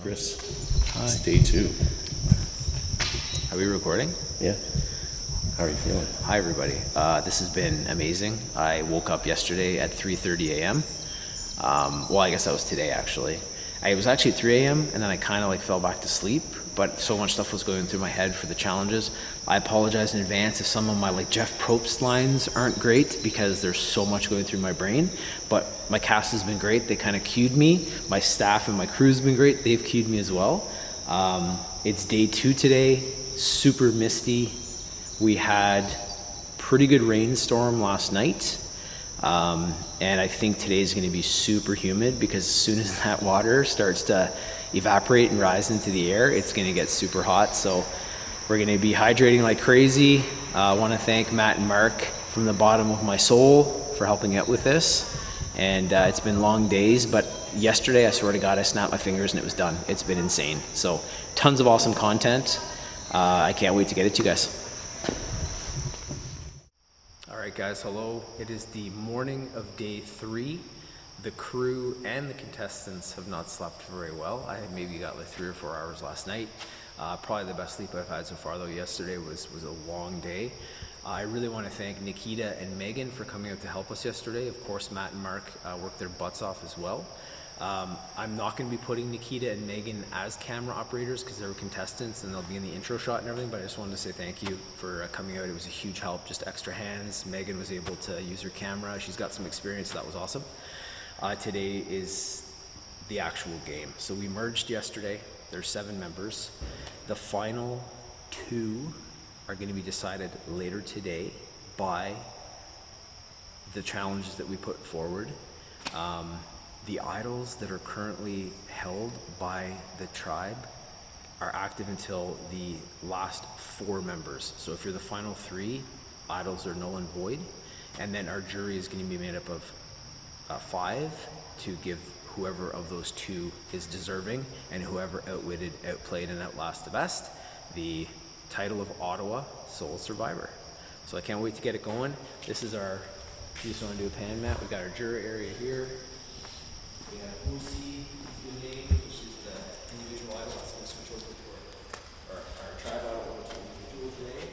Chris. Hi. It's day 2. Are we recording? Yeah. How are you feeling? Hi everybody. This has been amazing. I woke up yesterday at 3:30 a.m. Well, I guess that was today actually. I was actually at 3 a.m. and then I kind of like fell back to sleep, but so much stuff was going through my head for the challenges. I apologize in advance if some of my like Jeff Probst lines aren't great because there's so much going through my brain, but my cast has been great. They kind of cued me. My staff and my crew's been great. They've cued me as well. It's day 2 today, super misty. We had pretty good rainstorm last night. And I think today is going to be super humid because as soon as that water starts to evaporate and rise into the air, it's going to get super hot. So we're going to be hydrating like crazy. I want to thank Matt and Mark from the bottom of my soul for helping out with this. And it's been long days, but yesterday, I swear to God, I snapped my fingers and it was done. It's been insane. So tons of awesome content. I can't wait to get it to you guys. All right, guys, hello. It is the morning of day 3. The crew and the contestants have not slept very well. I maybe got like 3 or 4 hours last night. Probably the best sleep I've had so far, though. Yesterday was a long day. I really want to thank Nikita and Megan for coming out to help us yesterday. Of course, Matt and Mark worked their butts off as well. I'm not going to be putting Nikita and Megan as camera operators because they were contestants and they'll be in the intro shot and everything, but I just wanted to say thank you for coming out. It was a huge help, just extra hands. Megan was able to use her camera. She's got some experience, that was awesome. Today is the actual game. So we merged yesterday. There's 7 members. The final 2 are going to be decided later today by the challenges that we put forward. The idols that are currently held by the tribe are active until the last 4 members. So if you're the final 3, idols are null and void. And then our jury is going to be made up of 5 to give whoever of those 2 is deserving and whoever outwitted, outplayed, and outlasted the best the title of Ottawa Sole Survivor. So I can't wait to get it going. This is our, if you just want to do a pan map, we got our jury area here. We have OC, which is the individual idol. Let's go switch over to our tribe idol, which is individual today.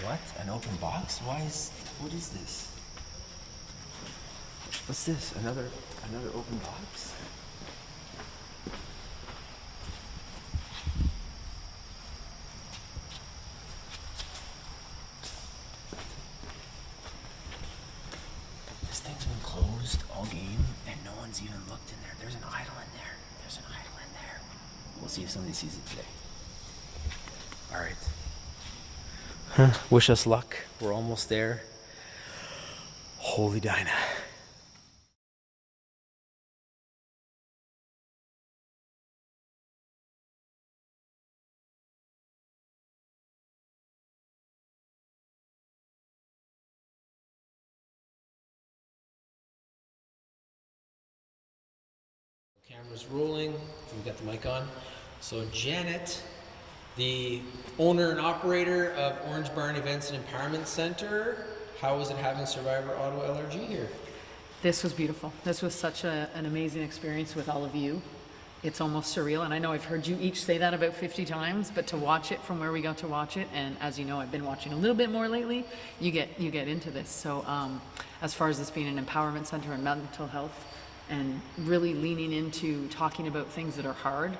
What? An open box? What is this? What's this? Another open box? This thing's been closed all game and no one's even looked in there. There's an idol in there. There's an idol in there. We'll see if somebody sees it today. All right. Wish us luck. We're almost there. Holy Dinah. Camera's rolling. We've got the mic on. So Janet, the owner and operator of Orange Barn Events and Empowerment Center, how was it having Survivor Ottawa LRG here? This was beautiful. This was such an amazing experience with all of you. It's almost surreal, and I know I've heard you each say that about 50 times, but to watch it from where we got to watch it, and as you know, I've been watching a little bit more lately, you get into this. So as far as this being an empowerment center and mental health, and really leaning into talking about things that are hard,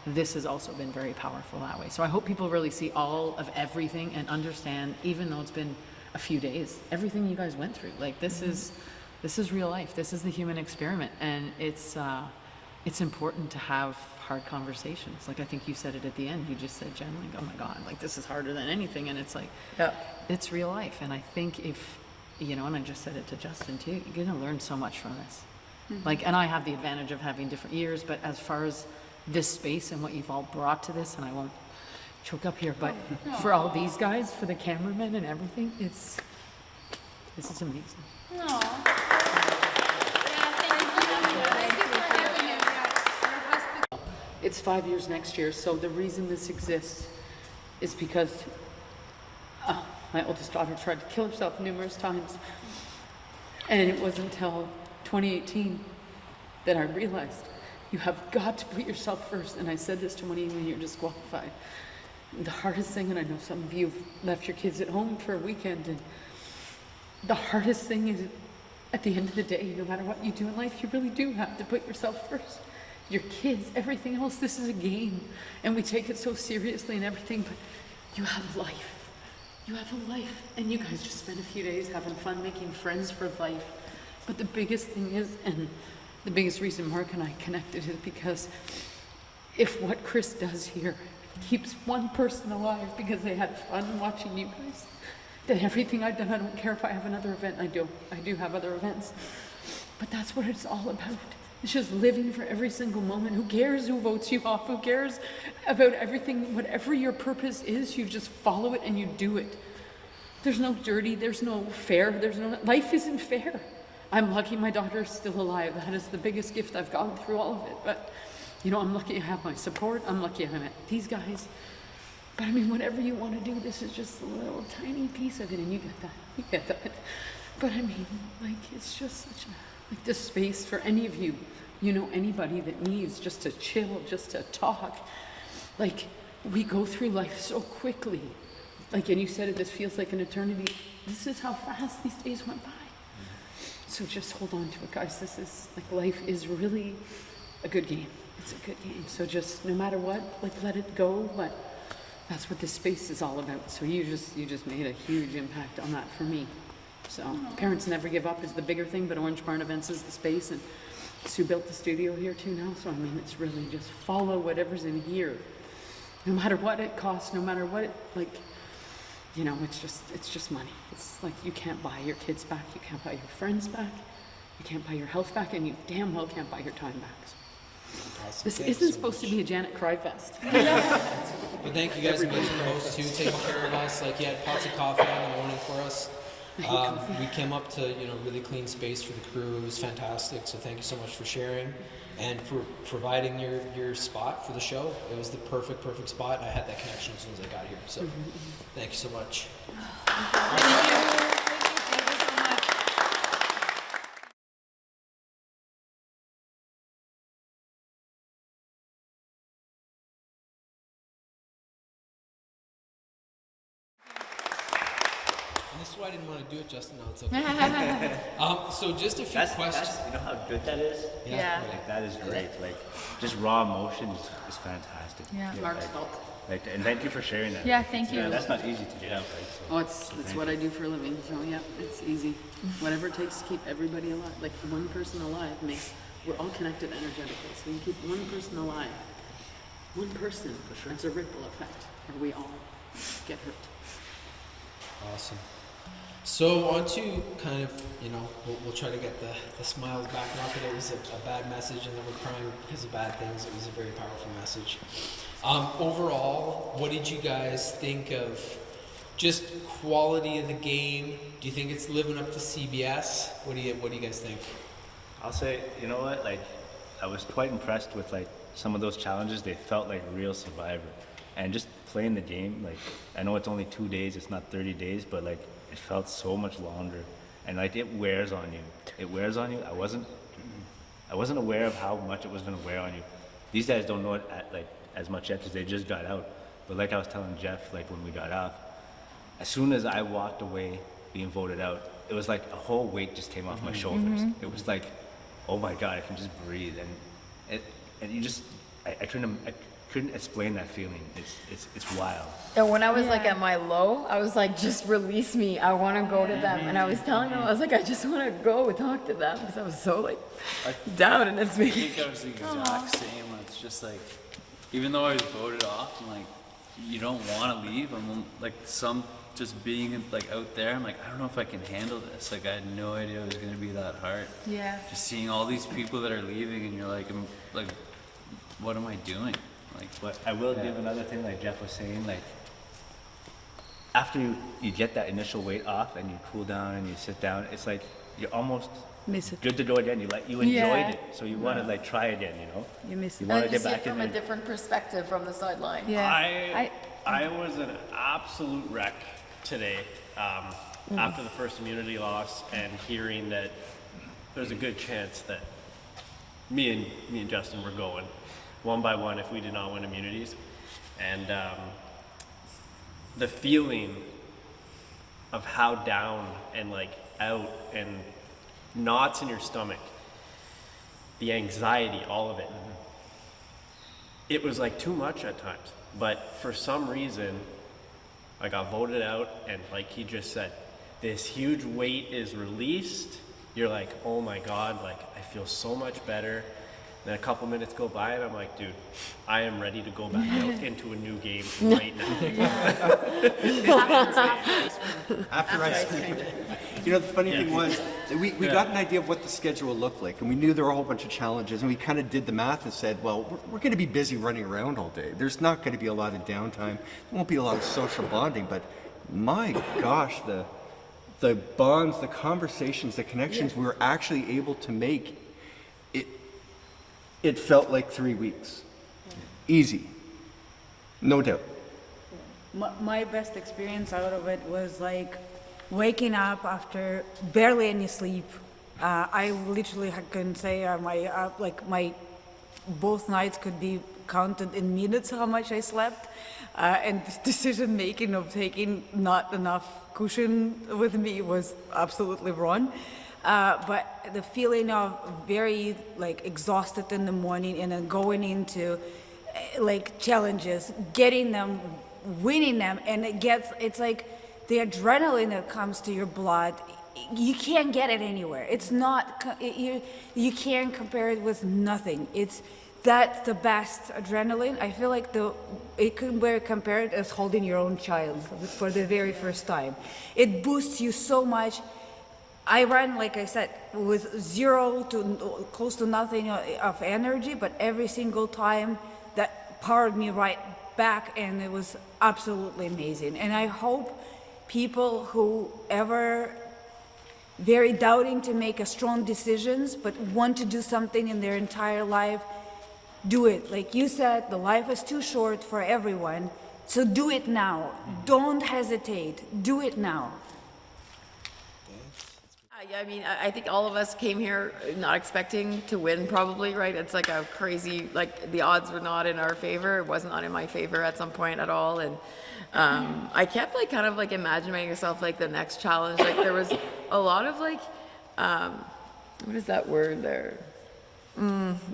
this has also been very powerful that way. So I hope people really see all of everything and understand, even though it's been a few days, everything you guys went through. Like this is real life. This is the human experiment, and it's important to have hard conversations. Like I think you said it at the end. You just said generally, "Oh my God, like this is harder than anything," and it's like, yeah, it's real life. And I think if and I just said it to Justin too, you're gonna learn so much from this. Like, and I have the advantage of having different years, but as far as this space and what you've all brought to this, and I won't choke up here, but for all these guys, for the cameramen and everything, this is amazing. It's 5 years next year, so the reason this exists is because My oldest daughter tried to kill herself numerous times. And it wasn't until 2018 that I realized you have got to put yourself first. And I said this to one of you when you're disqualified. The hardest thing, and I know some of you have left your kids at home for a weekend, and the hardest thing is at the end of the day, no matter what you do in life, you really do have to put yourself first. Your kids, everything else, this is a game. And we take it so seriously and everything, but you have life. You have a life. And you guys just spent a few days having fun, making friends for life. But the biggest thing is, and the biggest reason Mark and I connected is because if what Chris does here keeps one person alive because they had fun watching you guys, then everything I've done, I don't care if I have another event. I do have other events. But that's what it's all about. It's just living for every single moment. Who cares who votes you off? Who cares about everything? Whatever your purpose is, you just follow it and you do it. There's no dirty, there's no fair, life isn't fair. I'm lucky my daughter is still alive. That is the biggest gift I've gone through all of it. But, you know, I'm lucky I have my support. I'm lucky I met these guys. But I mean, whatever you want to do, this is just a little tiny piece of it, and you get that. But I mean, like, it's just such a, like, this space for any of you, you know, anybody that needs just to chill, just to talk. Like, we go through life so quickly. Like, and you said it, this feels like an eternity. This is how fast these days went by. So just hold on to it, guys. This is, like, life is really a good game. It's a good game. So just, no matter what, like, let it go. But that's what this space is all about. So you just made a huge impact on that for me. So Parents Never Give Up is the bigger thing, but Orange Barn Events is the space, and Sue built the studio here too now. So I mean, it's really just follow whatever's in here, no matter what it costs, no matter what it, like, you know, it's just money. It's like, you can't buy your kids back, you can't buy your friends back, you can't buy your health back, and you damn well can't buy your time back. So this isn't supposed to be a Janet Cry fest. But thank you guys again for the host too, taking care of us. Like, you had pots of coffee in the morning for us. We came up to, you know, really clean space for the crew. It was fantastic. So thank you so much for sharing and for providing your spot for the show. It was the perfect spot. I had that connection as soon as I got here. So thank you so much. Thank you. This is why I didn't want to do it, Justin. No, it's okay. So just a few questions. You know how good that is? Yeah. Like, that is great. Like, just raw emotion is fantastic. Yeah. Mark's fault. Like, and thank you for sharing that. Yeah, thank you. Yeah, that's not easy to do. Like, so. Oh, it's what I do for a living. So yeah, it's easy. Whatever it takes to keep everybody alive, like one person alive makes. We're all connected energetically. So you keep one person alive. One person. For sure. It's a ripple effect, where we all get hurt. Awesome. So on to kind of, you know, we'll try to get the smiles back. Not that it was a bad message and that we're crying because of bad things. It was a very powerful message. Overall, what did you guys think of just quality of the game? Do you think it's living up to CBS? What do you guys think? I'll say, you know what? Like, I was quite impressed with, like, some of those challenges. They felt like real Survivor. And just playing the game, like, I know it's only 2 days, it's not 30 days, but, like, it felt so much longer. And, like, it wears on you. It wears on you. I wasn't aware of how much it was going to wear on you. These guys don't know it as much yet because they just got out. But like I was telling Jeff, like, when we got off, as soon as I walked away being voted out, it was like a whole weight just came off my shoulders. It was like, oh my God, I can just breathe. And you just, I couldn't explain that feeling. It's wild. And when I was like at my low, I was like, just release me. I want to go to them. And I was telling them, I was like, I just want to go and talk to them because I was so like down, and it's I making. think I was the exact same. It's just like, even though I was voted off, I'm like, you don't want to leave. I'm like, just being like out there, I'm like, I don't know if I can handle this. Like, I had no idea it was going to be that hard. Yeah. Just seeing all these people that are leaving, and you're like, what am I doing? Like, But I will give another thing, like Jeff was saying, like, after you get that initial weight off and you cool down and you sit down, it's like you're almost Miss it. good to go again. You enjoyed Yeah. it, so you want to like try again. You know, You miss you it. want to And you get see it back in from a there. different perspective from the sideline. Yeah. I was an absolute wreck today after the first immunity loss and hearing that there's a good chance that me and Justin were going one by one if we did not win immunities. And the feeling of how down and like out and knots in your stomach, the anxiety, all of it, it was like too much at times. But for some reason, I got voted out, and like he just said, this huge weight is released. You're like, oh my God, like I feel so much better. Then a couple minutes go by and I'm like, dude, I am ready to go back out into a new game right now. After ice cream. You know, the funny thing was, that we got an idea of what the schedule looked like, and we knew there were a whole bunch of challenges, and we kind of did the math and said, well, we're going to be busy running around all day. There's not going to be a lot of downtime. There won't be a lot of social bonding, but my gosh, the bonds, the conversations, the connections we were actually able to make, it felt like 3 weeks. Easy. No doubt. My best experience out of it was like waking up after barely any sleep. I literally couldn't say my both nights could be counted in minutes how much I slept, and the decision making of taking not enough cushion with me was absolutely wrong. But the feeling of very like exhausted in the morning and then going into like challenges, getting them, winning them, and it's like the adrenaline that comes to your blood, you can't get it anywhere. It's not, you can't compare it with nothing. That's the best adrenaline. I feel like it could be compared as holding your own child for the very first time. It boosts you so much. I ran, like I said, with zero to close to nothing of energy, but every single time that powered me right back, and it was absolutely amazing. And I hope people who ever very doubting to make a strong decisions, but want to do something in their entire life, do it. Like you said, the life is too short for everyone, so do it now. Don't hesitate. Do it now. Yeah, I mean, I think all of us came here not expecting to win, probably, right? It's like a crazy, like the odds were not in our favor. It was not in my favor at some point at all. And I kept like kind of like imagining myself like the next challenge. Like there was a lot of like, what is that word there?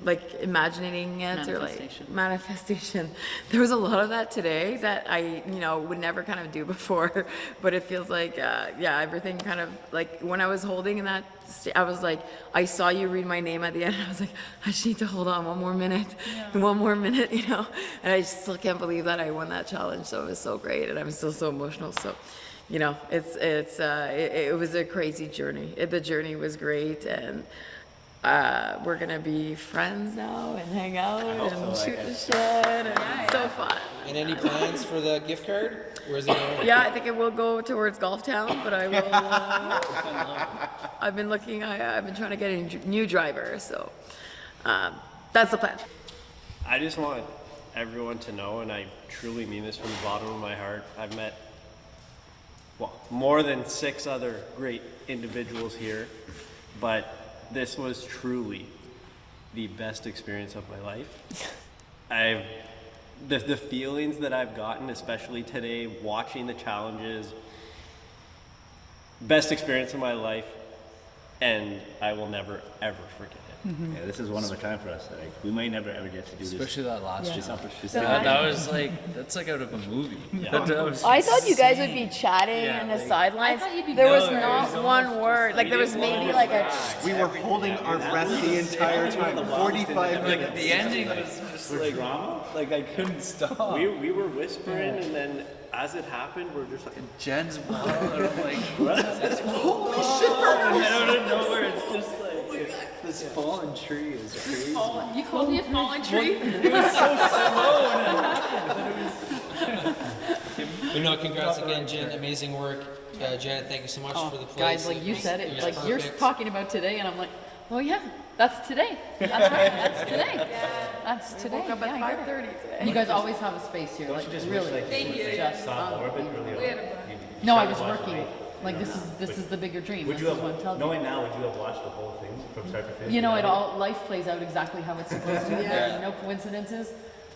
Like imagining it or like manifestation. There was a lot of that today that I, would never kind of do before, but it feels like, everything kind of like when I was holding in that, I was like, I saw you read my name at the end. I was like, I just need to hold on one more minute, and I still can't believe that I won that challenge. So it was so great, and I'm still so emotional. So, it was a crazy journey. The journey was great, and we're gonna be friends now and hang out and shoot the shit, and it's so fun. And any plans for the gift card? Where's it going? Yeah, I think it will go towards Golf Town, but I will. I've been trying to get a new driver, so that's the plan. I just want everyone to know, and I truly mean this from the bottom of my heart, I've met more than 6 other great individuals here, but this was truly the best experience of my life. The feelings that I've gotten, especially today, watching the challenges, best experience of my life, and I will never, ever forget it. Yeah, this is one of a kind for us. Like, we might never ever get to do Especially this. that last Just- jump. just That was like, that's like out of a movie. That was I thought you guys would insane. be chatting Yeah, in the like- sidelines. There was No, it not was one almost word. Like there was maybe like a. We were holding our breath the entire time, 45 Like minutes. the ending was just like drama. Like I couldn't stop. We were whispering, and then as it happened, we're just like, Jen's wild, and I'm like, holy shit! And out of nowhere, it's just like this fallen tree is crazy. You called me a fallen tree? But no, congrats again, Jen. Amazing work. Janet, thank you so much for the place. Guys, like you said it, was like you're perfect. talking about today, and I'm like, well, yeah, that's today. That's right, that's today. That's today. Woke up at Yeah, I get it. 5:30 today. You guys always have a space here, like really. Thank you. Just saw orbit really unbelievable. well. No, I was started watching working. it. Like this is the bigger dream. Would This you is what I'm have, telling you. knowing now, would you have watched the whole thing from start to finish? You know, it without all life plays out exactly how it's supposed to. There are no coincidences.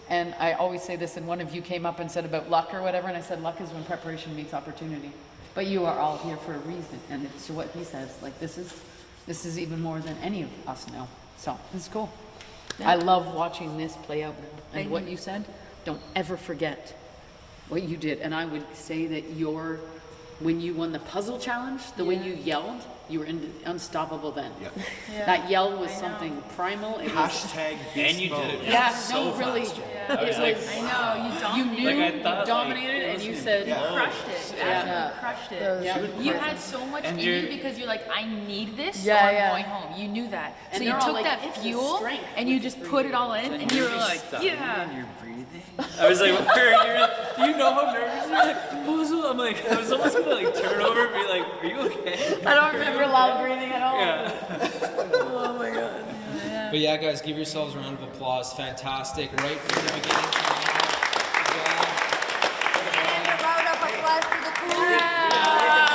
And I always say this, and one of you came up and said about luck or whatever, and I said luck is when preparation meets opportunity. But you are all here for a reason, and it's what he says. Like this is even more than any of us know. So it's cool. I love watching this play out. And what you said, don't ever forget what you did. And I would say that when you won the puzzle challenge, the way you yelled, you were unstoppable then. Yeah. That yell was something primal. It was, Hashtag And you did it. yeah, so no, really. fast. It was, I know, you you knew, Like, I thought, you dominated, like, and you listen, said, crushed it. Yeah. Absolutely crushed it. Yeah. You had so much And in you're- you because you're like, I need this, Yeah, so I'm yeah. going home. You knew that. And So you they're all took like, that it's the fuel strength and you with just the put it breathing. all in, and you were like, yeah. And you're breathing. I was like, you know how nervous you're like, I'm like, I was almost gonna like turn over and be like, are you okay? I don't remember loud breathing at all. Yeah. Oh my god. But yeah, guys, give yourselves a round of applause. Fantastic, right from the beginning. Good job. And a round of applause to the crew.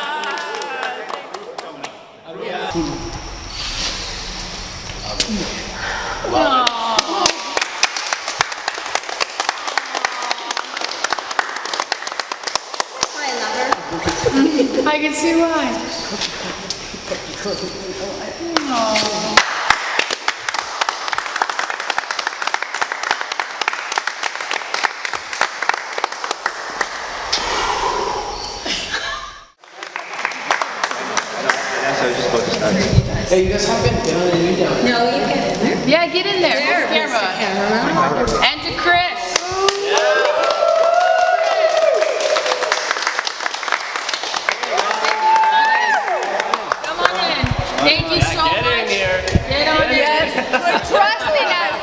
I can see why. So I was just about to start. Hey, you guys hop in. Get on the new down. No, you get in there. Yeah, get in there. Camera. And to Chris. Come on in. Thank you so much. Get in here. Get on in. For trusting us.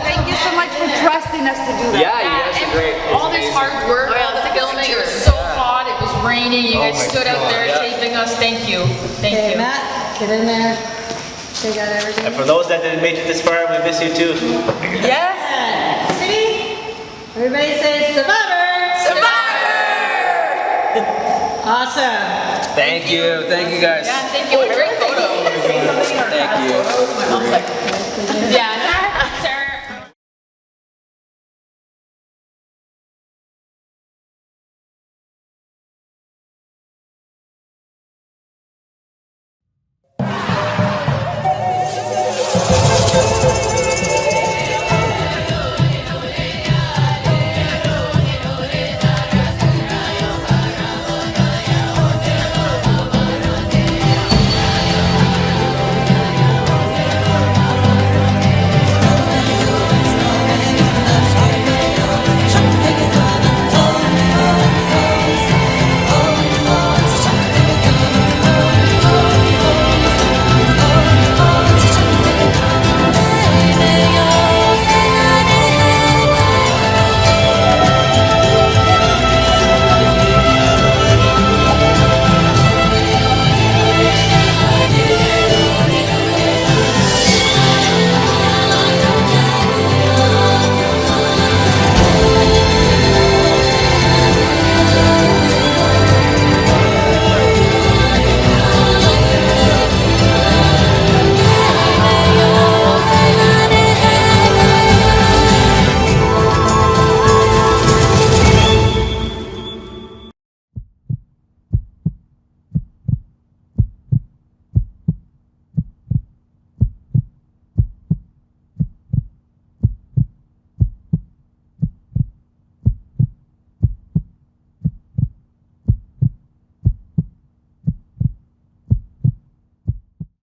Thank you so much for trusting us to do that. Yeah, you guys are great. All this hard work, all the filming, it was so hot, it was raining, you guys stood out there taping us. Thank you. Thank you. Matt, get in there. Take out everything. And for those that didn't make it this far, we miss you too. Yes. See? Everybody say survivor. Awesome. Thank you guys. Yeah, thank you. Great photo. Thank you. Yeah,